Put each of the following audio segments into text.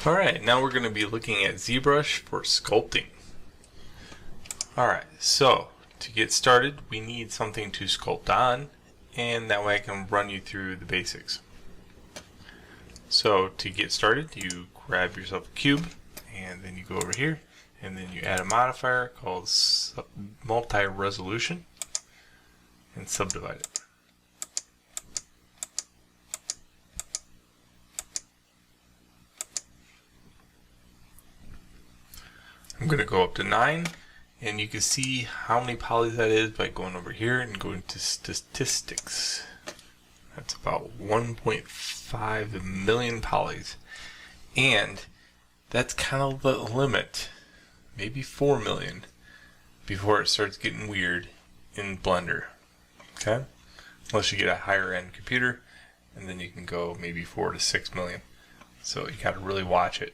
Alright, now we're going to be looking at ZBrush for sculpting. Alright, so to get started we need something to sculpt on, and that way I can run you through the basics. So to get started, you grab yourself a cube and then you go over here and then you add a modifier called multi-resolution and subdivide it. I'm going to go up to 9, and you can see how many polys that is by going over here and going to statistics. That's about 1.5 million polys, and that's kind of the limit, maybe 4 million, before it starts getting weird in Blender. Okay, unless you get a higher end computer, and then you can go maybe 4 to 6 million. So you got to really watch it.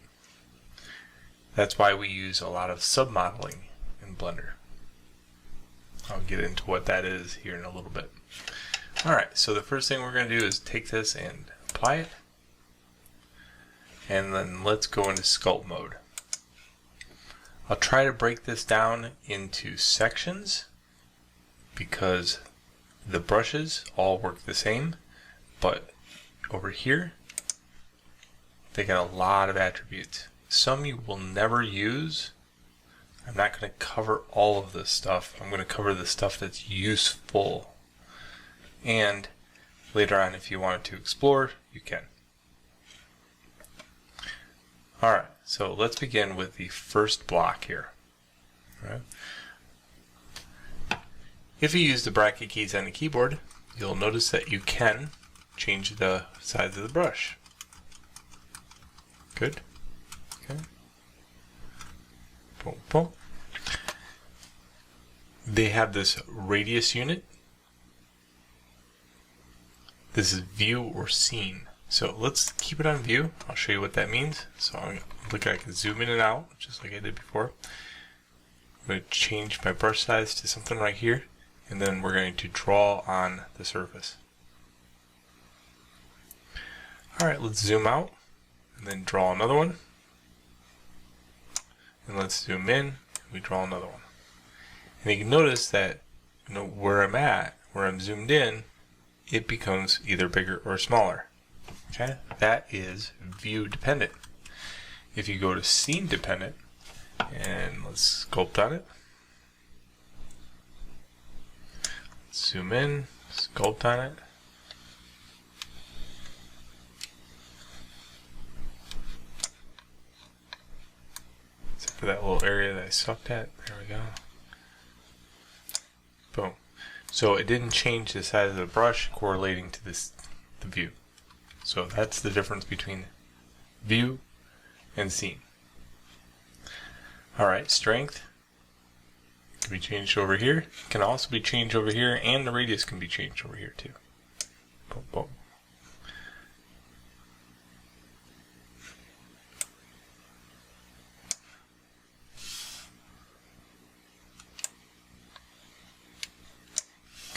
That's why we use a lot of submodeling in Blender. I'll get into what that is here in a little bit. Alright, so the first thing we're going to do is take this and apply it. And then let's go into sculpt mode. I'll try to break this down into sections because the brushes all work the same, but over here they got a lot of attributes. Some you will never use. I'm not going to cover all of this stuff. I'm going to cover the stuff that's useful. And later on, if you wanted to explore, you can. Alright, so let's begin with the first block here. All right. If you use the bracket keys on the keyboard, you'll notice that you can change the size of the brush. Good. Boom, boom. They have this radius unit. This is view or scene. So let's keep it on view. I'll show you what that means. So I can zoom in and out, just like I did before. I'm going to change my brush size to something right here, and then we're going to draw on the surface. Alright, let's zoom out, and then draw another one. And let's zoom in, and we draw another one. And you can notice that where I'm at, where I'm zoomed in, it becomes either bigger or smaller. Okay, that is view dependent. If you go to scene dependent, and let's sculpt on it. Zoom in, sculpt on it. For that little area that I sucked at. There we go. Boom. So it didn't change the size of the brush correlating to the view. So that's the difference between view and scene. Alright, strength can be changed over here. It can also be changed over here, and the radius can be changed over here too. Boom, boom.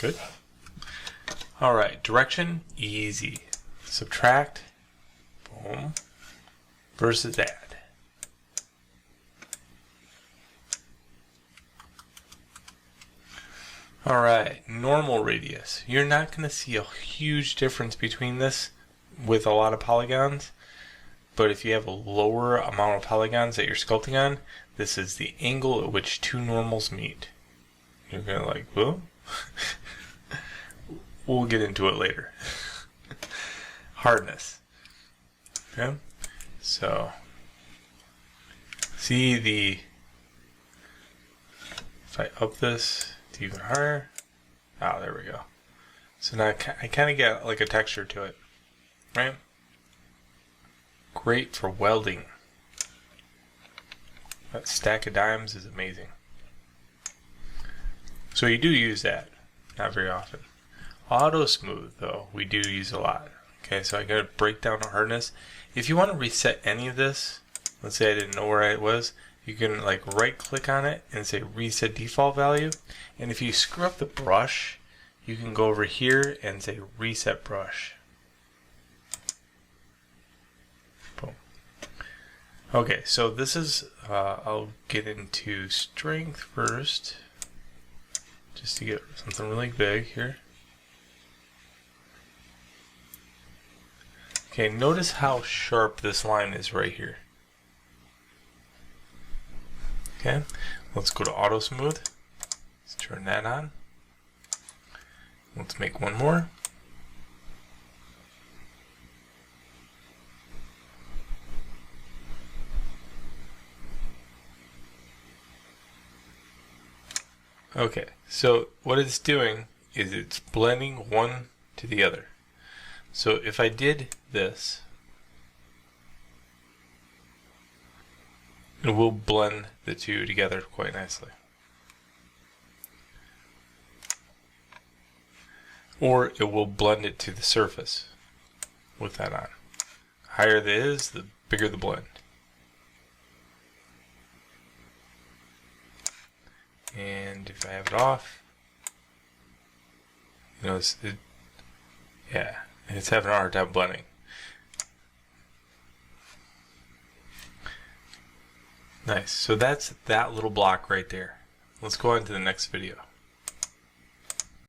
Good. Alright, direction, easy. Subtract, boom, versus add. Alright, normal radius. You're not going to see a huge difference between this with a lot of polygons, but if you have a lower amount of polygons that you're sculpting on, this is the angle at which two normals meet. You're going to like, well, we'll get into it later. Hardness. Okay, so see if I up this to even higher, there we go. So now I kind of get like a texture to it, right? Great for welding. That stack of dimes is amazing. So you do use that, not very often. Auto smooth though, we do use a lot. Okay, so I gotta break down the hardness. If you want to reset any of this, let's say I didn't know where I was, you can like right click on it and say reset default value. And if you screw up the brush, you can go over here and say reset brush. Boom. Okay, so this is, I'll get into strength first, just to get something really big here. Okay, notice how sharp this line is right here. Okay, let's go to auto smooth. Let's turn that on. Let's make one more. Okay, so what it's doing is it's blending one to the other. So if I did this, it will blend the two together quite nicely. Or it will blend it to the surface with that on. The higher it is, the bigger the blend. And if I have it off, you know, it's having a hard time blending. Nice. So that's that little block right there. Let's go on to the next video.